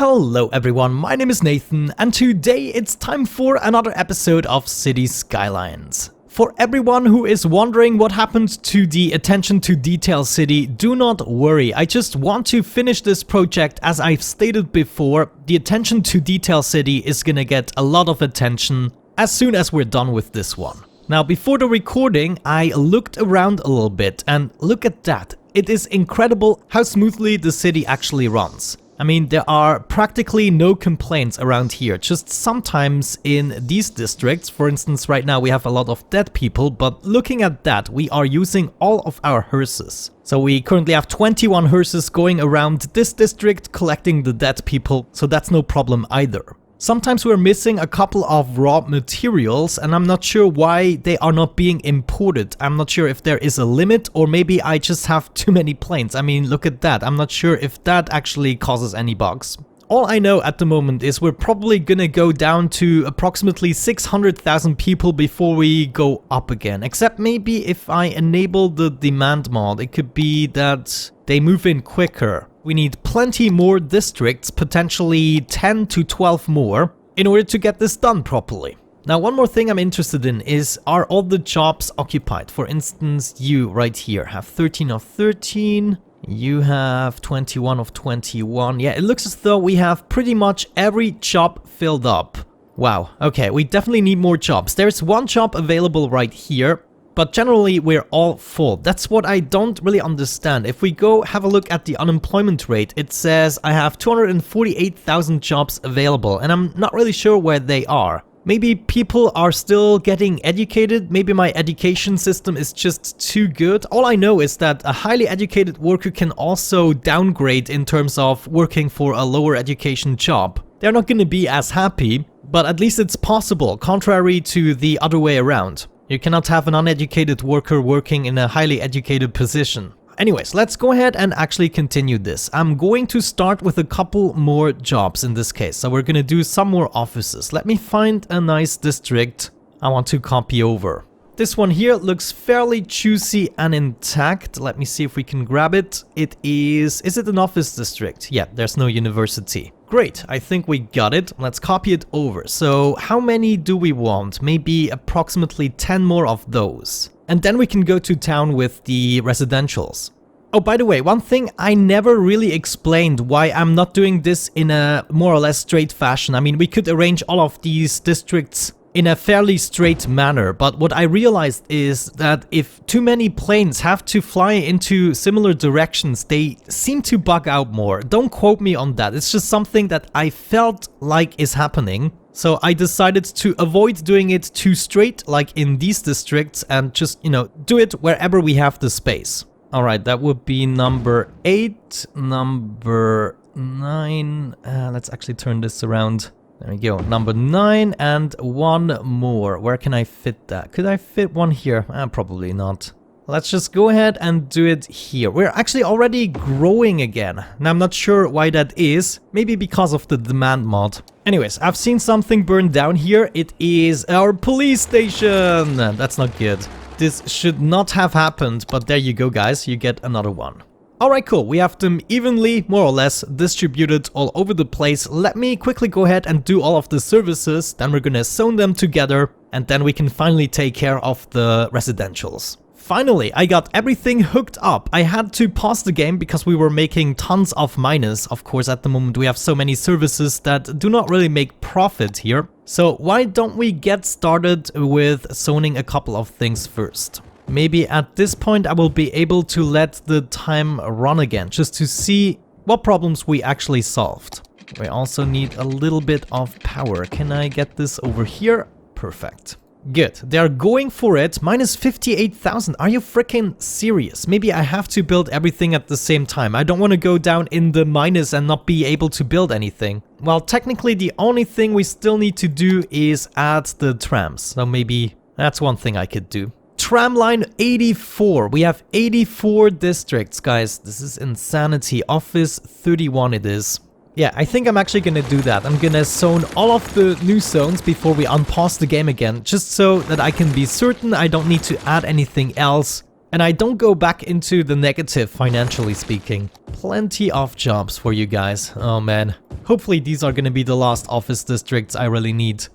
Hello everyone, my name is Nathan, and today it's time for another episode of City Skylines. For everyone who is wondering what happened to the attention to detail city, do not worry, I just want to finish this project. As I've stated before, the attention to detail city is gonna get a lot of attention as soon as we're done with this one. Now, before the recording, I looked around a little bit, and look at that. It is incredible how smoothly the city actually runs. I mean, there are practically no complaints around here, just sometimes in these districts. For instance, right now we have a lot of dead people, but looking at that, we are using all of our hearses. So we currently have 21 hearses going around this district collecting the dead people, so that's no problem either. Sometimes we're missing a couple of raw materials, and I'm not sure why they are not being imported. I'm not sure if there is a limit, or maybe I just have too many planes. I mean, look at that. I'm not sure if that actually causes any bugs. All I know at the moment is we're probably gonna go down to approximately 600,000 people before we go up again. Except maybe if I enable the demand mod, it could be that they move in quicker. We need plenty more districts, potentially 10 to 12 more, in order to get this done properly. Now, one more thing I'm interested in is, are all the jobs occupied? For instance, you right here have 13 of 13. You have 21 of 21. Yeah, it looks as though we have pretty much every job filled up. Wow, okay, we definitely need more jobs. There's one job available right here, but generally we're all full. That's what I don't really understand. If we go have a look at the unemployment rate, it says I have 248,000 jobs available, and I'm not really sure where they are. Maybe people are still getting educated, maybe my education system is just too good. All I know is that a highly educated worker can also downgrade in terms of working for a lower education job. They're not gonna be as happy, but at least it's possible, contrary to the other way around. You cannot have an uneducated worker working in a highly educated position. Anyways, let's go ahead and actually continue this. I'm going to start with a couple more jobs in this case. So we're going to do some more offices. Let me find a nice district I want to copy over. This one here looks fairly juicy and intact. Let me see if we can grab it. Is it an office district? Yeah, there's no university. Great, I think we got it. Let's copy it over. So how many do we want? Maybe approximately 10 more of those. And then we can go to town with the residentials. Oh, by the way, one thing I never really explained why I'm not doing this in a more or less straight fashion. I mean, we could arrange all of these districts in a fairly straight manner, but what I realized is that if too many planes have to fly into similar directions, they seem to bug out more. Don't quote me on that, it's just something that I felt like is happening. So I decided to avoid doing it too straight like in these districts and just, do it wherever we have the space. Alright, that would be number 8, number 9, let's actually turn this around. There we go, number 9 and one more. Where can I fit that? Could I fit one here? Probably not. Let's just go ahead and do it here. We're actually already growing again. Now, I'm not sure why that is. Maybe because of the demand mod. Anyways, I've seen something burn down here. It is our police station. That's not good. This should not have happened, but there you go, guys. You get another one. Alright, cool. We have them evenly, more or less, distributed all over the place. Let me quickly go ahead and do all of the services. Then we're gonna zone them together, and then we can finally take care of the residentials. Finally, I got everything hooked up. I had to pause the game because we were making tons of minus. Of course, at the moment we have so many services that do not really make profit here. So why don't we get started with zoning a couple of things first? Maybe at this point I will be able to let the time run again, just to see what problems we actually solved. We also need a little bit of power. Can I get this over here? Perfect. Good. They are going for it. Minus 58,000. Are you freaking serious? Maybe I have to build everything at the same time. I don't want to go down in the minus and not be able to build anything. Well, technically the only thing we still need to do is add the trams. So maybe that's one thing I could do. Tram line 84. We have 84 districts, guys. This is insanity. Office 31 it is. Yeah, I think I'm actually gonna do that. I'm gonna zone all of the new zones before we unpause the game again, just so that I can be certain I don't need to add anything else And I don't go back into the negative financially speaking. Plenty of jobs for you guys. Oh man. Hopefully these are gonna be the last office districts I really need.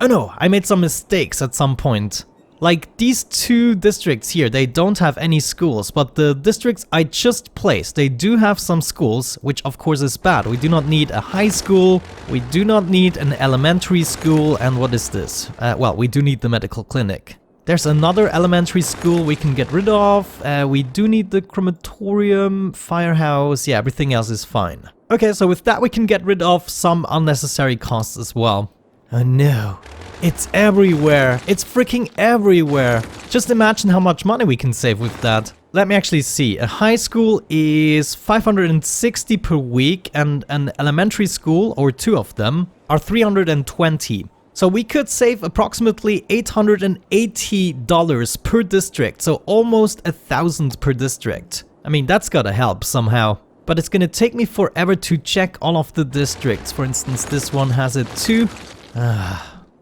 Oh no, I made some mistakes at some point. Like these two districts here, they don't have any schools, but the districts I just placed, they do have some schools, which of course is bad. We do not need a high school, we do not need an elementary school, and what is this? Well, we do need the medical clinic. There's another elementary school we can get rid of. We do need the crematorium, firehouse. Yeah, everything else is fine. Okay, so with that we can get rid of some unnecessary costs as well. Oh no, it's everywhere. It's freaking everywhere. Just imagine how much money we can save with that. Let me actually see. A high school is 560 per week and an elementary school, or two of them, are 320. So we could save approximately $880 per district, so almost 1,000 per district. I mean, that's gotta help somehow. But it's gonna take me forever to check all of the districts. For instance, this one has it too.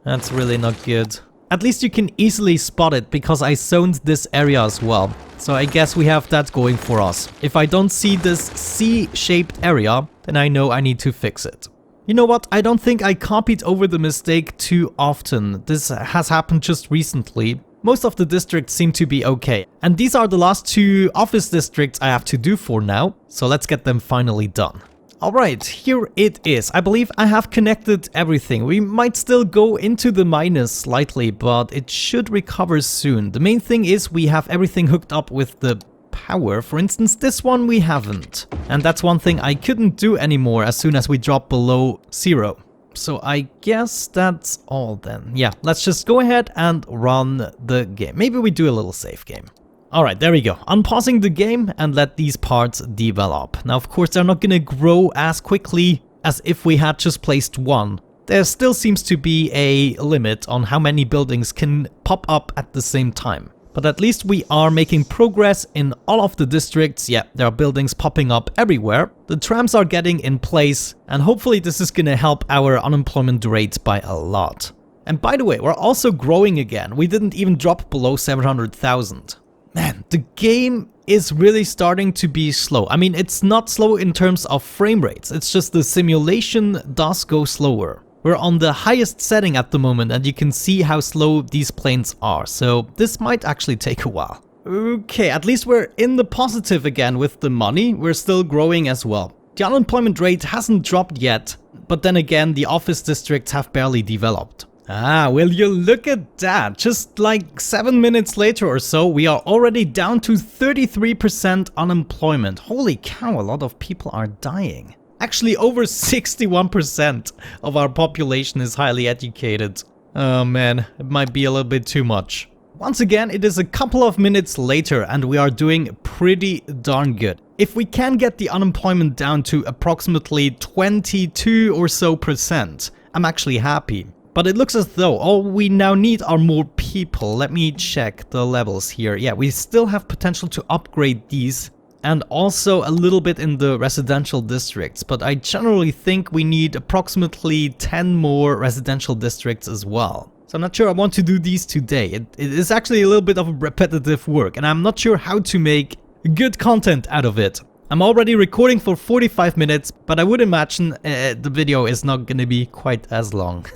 That's really not good. At least you can easily spot it because I zoned this area as well. So I guess we have that going for us. If I don't see this C-shaped area, then I know I need to fix it. You know what, I don't think I copied over the mistake too often. This has happened just recently. Most of the districts seem to be okay. And these are the last two office districts I have to do for now. So let's get them finally done. Alright, here it is. I believe I have connected everything. We might still go into the minus slightly, but it should recover soon. The main thing is we have everything hooked up with the power. For instance, this one we haven't. And that's one thing I couldn't do anymore as soon as we drop below 0. So I guess that's all then. Yeah, let's just go ahead and run the game. Maybe we do a little save game. Alright, there we go. Unpausing the game and let these parts develop. Now, of course, they're not gonna grow as quickly as if we had just placed one. There still seems to be a limit on how many buildings can pop up at the same time. But at least we are making progress in all of the districts. Yeah, there are buildings popping up everywhere. The trams are getting in place, and hopefully this is gonna help our unemployment rate by a lot. And by the way, we're also growing again. We didn't even drop below 700,000. Man, the game is really starting to be slow. I mean, it's not slow in terms of frame rates. It's just the simulation does go slower. We're on the highest setting at the moment and you can see how slow these planes are. So this might actually take a while. Okay, at least we're in the positive again with the money. We're still growing as well. The unemployment rate hasn't dropped yet, but then again, the office districts have barely developed. Ah, will you look at that? Just like 7 minutes later or so, we are already down to 33% unemployment. Holy cow, a lot of people are dying. Actually, over 61% of our population is highly educated. Oh man, it might be a little bit too much. Once again, it is a couple of minutes later and we are doing pretty darn good. If we can get the unemployment down to approximately 22 or so %, I'm actually happy. But it looks as though all we now need are more people. Let me check the levels here. Yeah, we still have potential to upgrade these. And also a little bit in the residential districts. But I generally think we need approximately 10 more residential districts as well. So I'm not sure I want to do these today. It is actually a little bit of repetitive work. And I'm not sure how to make good content out of it. I'm already recording for 45 minutes. But I would imagine the video is not going to be quite as long.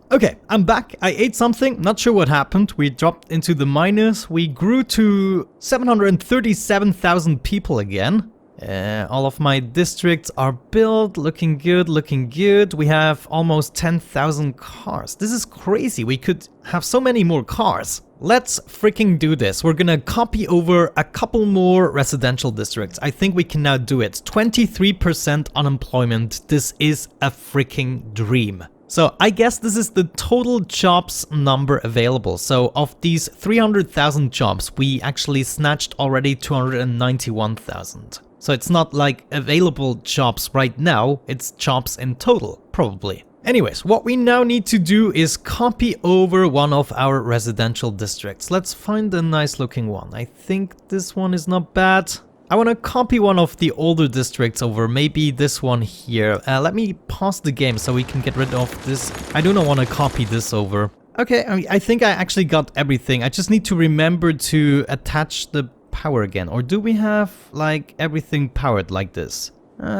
Okay, I'm back. I ate something, not sure what happened. We dropped into the minus. We grew to 737,000 people again. All of my districts are built, looking good, looking good. We have almost 10,000 cars. This is crazy. We could have so many more cars. Let's freaking do this. We're gonna copy over a couple more residential districts. I think we can now do it. 23% unemployment. This is a freaking dream. So I guess this is the total jobs number available. So of these 300,000 jobs, we actually snatched already 291,000. So it's not like available jobs right now, it's jobs in total, probably. Anyways, what we now need to do is copy over one of our residential districts. Let's find a nice looking one. I think this one is not bad. I want to copy one of the older districts over, maybe this one here. Let me pause the game so we can get rid of this. I do not want to copy this over. Okay, I think I actually got everything. I just need to remember to attach the power again. Or do we have like everything powered like this?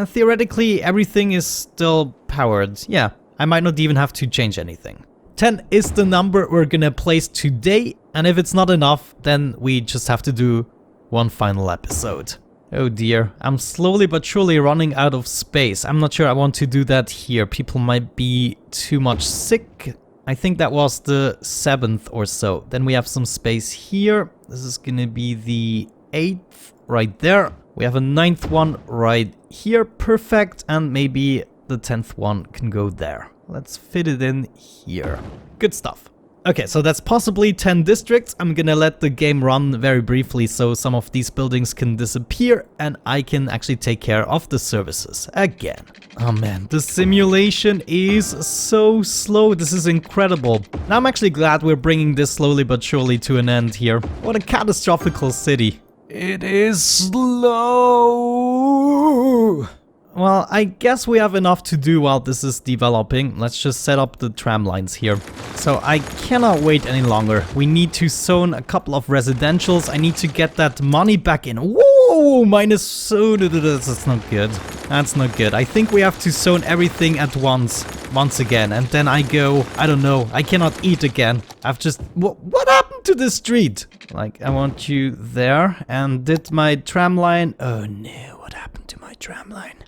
Theoretically, everything is still powered. Yeah, I might not even have to change anything. 10 is the number we're gonna place today. And if it's not enough, then we just have to do one final episode. Oh dear, I'm slowly but surely running out of space. I'm not sure I want to do that here. People might be too much sick. I think that was the 7th or so. Then we have some space here. This is gonna be the 8th right there. We have a 9th one right here. Perfect. And maybe the 10th one can go there. Let's fit it in here. Good stuff. Okay, so that's possibly 10 districts. I'm gonna let the game run very briefly so some of these buildings can disappear and I can actually take care of the services again. Oh man, the simulation is so slow. This is incredible. Now I'm actually glad we're bringing this slowly but surely to an end here. What a catastrophical city. It is slow. Well, I guess we have enough to do while this is developing. Let's just set up the tram lines here. So I cannot wait any longer. We need to zone a couple of residentials. I need to get that money back in. Whoa, minus... Oh, that's not good. That's not good. I think we have to zone everything at once again. And then I go, I don't know, I cannot eat again. I've just... What happened to the street? Like, I want you there. And did my tram line... Oh no, what happened to my tram line?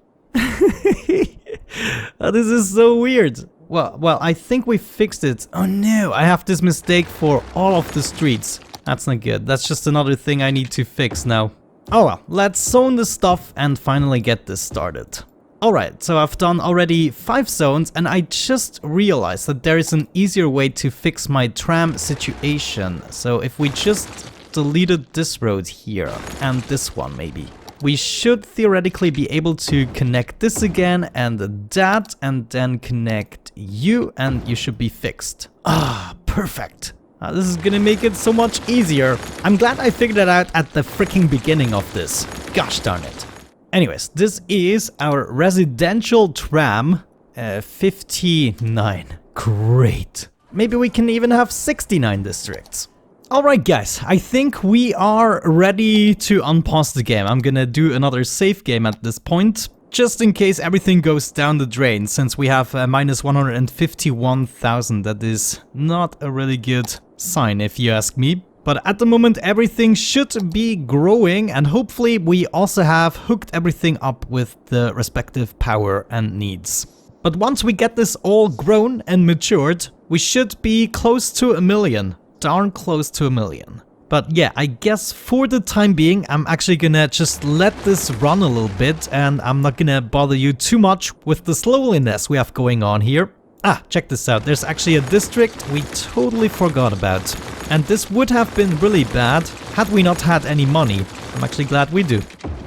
Oh, this is so weird. Well, I think we fixed it. Oh no, I have this mistake for all of the streets. That's not good. That's just another thing I need to fix now. Oh well, let's zone the stuff and finally get this started. Alright, so I've done already 5 zones and I just realized that there is an easier way to fix my tram situation. So if we just deleted this road here and this one maybe. We should theoretically be able to connect this again and that and then connect you and you should be fixed. Ah, perfect. This is gonna make it so much easier. I'm glad I figured it out at the freaking beginning of this. Gosh darn it. Anyways, this is our residential tram 59. Great. Maybe we can even have 69 districts. Alright guys, I think we are ready to unpause the game. I'm gonna do another save game at this point, just in case everything goes down the drain, since we have minus 151,000. That is not a really good sign if you ask me. But at the moment everything should be growing and hopefully we also have hooked everything up with the respective power and needs. But once we get this all grown and matured, we should be close to 1 million. Darn close to 1 million. But yeah, I guess for the time being, I'm actually gonna just let this run a little bit and I'm not gonna bother you too much with the slowliness we have going on here. Ah, check this out. There's actually a district we totally forgot about. And this would have been really bad had we not had any money. I'm actually glad we do.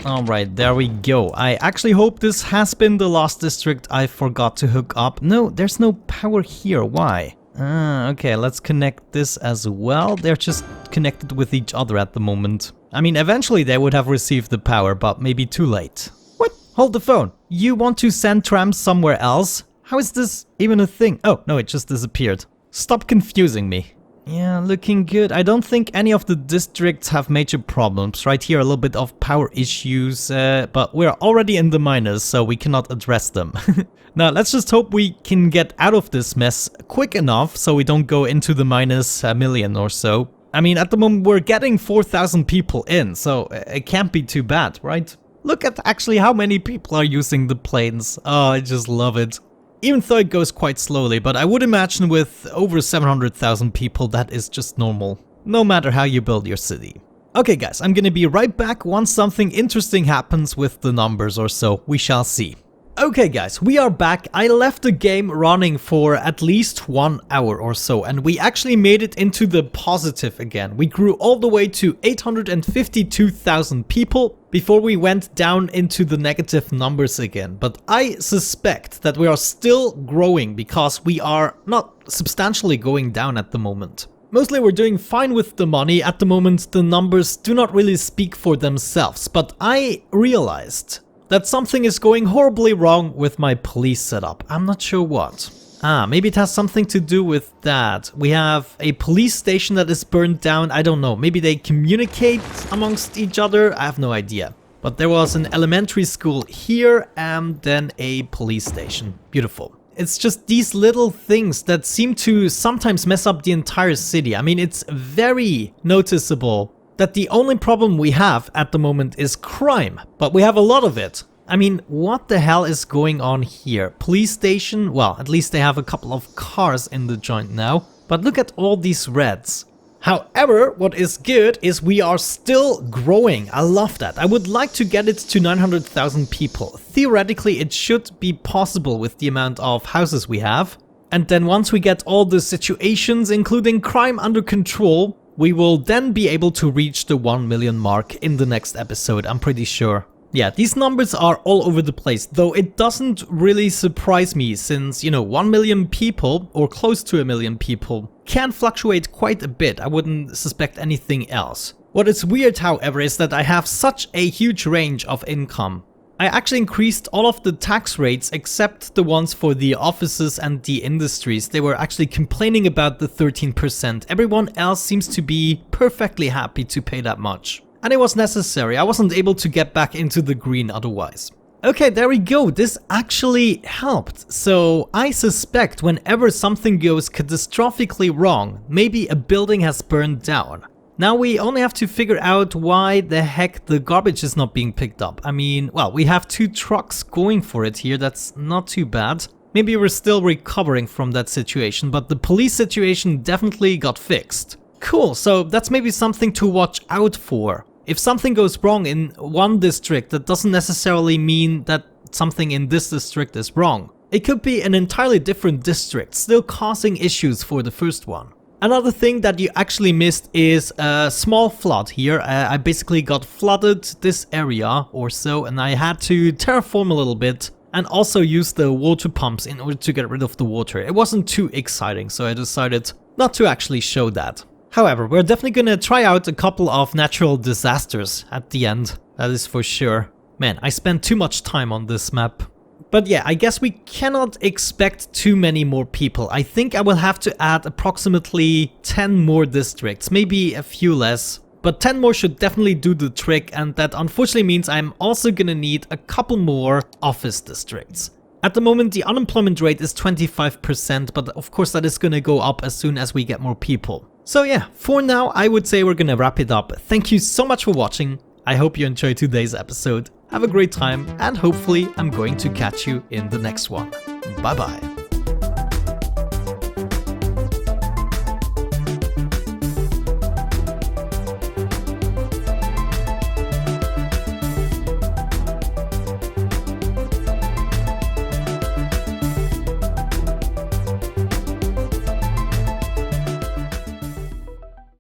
Alright, there we go. I actually hope this has been the last district I forgot to hook up. No, there's no power here. Why? Okay, let's connect this as well. They're just connected with each other at the moment. I mean, eventually they would have received the power, but maybe too late. What? Hold the phone. You want to send trams somewhere else? How is this even a thing? Oh, no, it just disappeared. Stop confusing me. Yeah, looking good. I don't think any of the districts have major problems. Right here, a little bit of power issues, but we're already in the minus, so we cannot address them. Now, let's just hope we can get out of this mess quick enough so we don't go into the minus 1 million or so. I mean, at the moment we're getting 4,000 people in, so it can't be too bad, right? Look at actually how many people are using the planes. Oh, I just love it. Even though it goes quite slowly, but I would imagine with over 700,000 people that is just normal. No matter how you build your city. Okay guys, I'm gonna be right back once something interesting happens with the numbers or so. We shall see. Okay guys, we are back. I left the game running for at least 1 hour or so and we actually made it into the positive again. We grew all the way to 852,000 people before we went down into the negative numbers again. But I suspect that we are still growing because we are not substantially going down at the moment. Mostly we're doing fine with the money. At the moment the numbers do not really speak for themselves, but I realized that something is going horribly wrong with my police setup. I'm not sure what. Ah, maybe it has something to do with that. We have a police station that is burned down. I don't know. Maybe they communicate amongst each other. I have no idea. But there was an elementary school here and then a police station. Beautiful. It's just these little things that seem to sometimes mess up the entire city. I mean, it's very noticeable that the only problem we have at the moment is crime, but we have a lot of it. I mean, what the hell is going on here? Police station? Well, at least they have a couple of cars in the joint now. But look at all these reds. However, what is good is we are still growing. I love that. I would like to get it to 900,000 people. Theoretically, it should be possible with the amount of houses we have. And then once we get all the situations, including crime, under control, we will then be able to reach the 1 million mark in the next episode, I'm pretty sure. Yeah, these numbers are all over the place, though it doesn't really surprise me since, 1 million people, or close to 1 million people, can fluctuate quite a bit. I wouldn't suspect anything else. What is weird, however, is that I have such a huge range of income. I actually increased all of the tax rates except the ones for the offices and the industries. They were actually complaining about the 13%. Everyone else seems to be perfectly happy to pay that much. And it was necessary. I wasn't able to get back into the green otherwise. Okay, there we go. This actually helped. So I suspect whenever something goes catastrophically wrong, maybe a building has burned down. Now we only have to figure out why the heck the garbage is not being picked up. I mean, well, we have 2 trucks going for it here. That's not too bad. Maybe we're still recovering from that situation, but the police situation definitely got fixed. Cool, so that's maybe something to watch out for. If something goes wrong in one district, that doesn't necessarily mean that something in this district is wrong. It could be an entirely different district, still causing issues for the first one. Another thing that you actually missed is a small flood here. I basically got flooded this area or so, and I had to terraform a little bit and also use the water pumps in order to get rid of the water. It wasn't too exciting, so I decided not to actually show that. However, we're definitely gonna try out a couple of natural disasters at the end, that is for sure. Man, I spent too much time on this map. But yeah, I guess we cannot expect too many more people. I think I will have to add approximately 10 more districts, maybe a few less. But 10 more should definitely do the trick, and that unfortunately means I'm also gonna need a couple more office districts. At the moment, the unemployment rate is 25%, but of course that is gonna go up as soon as we get more people. So yeah, for now, I would say we're gonna wrap it up. Thank you so much for watching. I hope you enjoyed today's episode. Have a great time, and hopefully I'm going to catch you in the next one. Bye bye.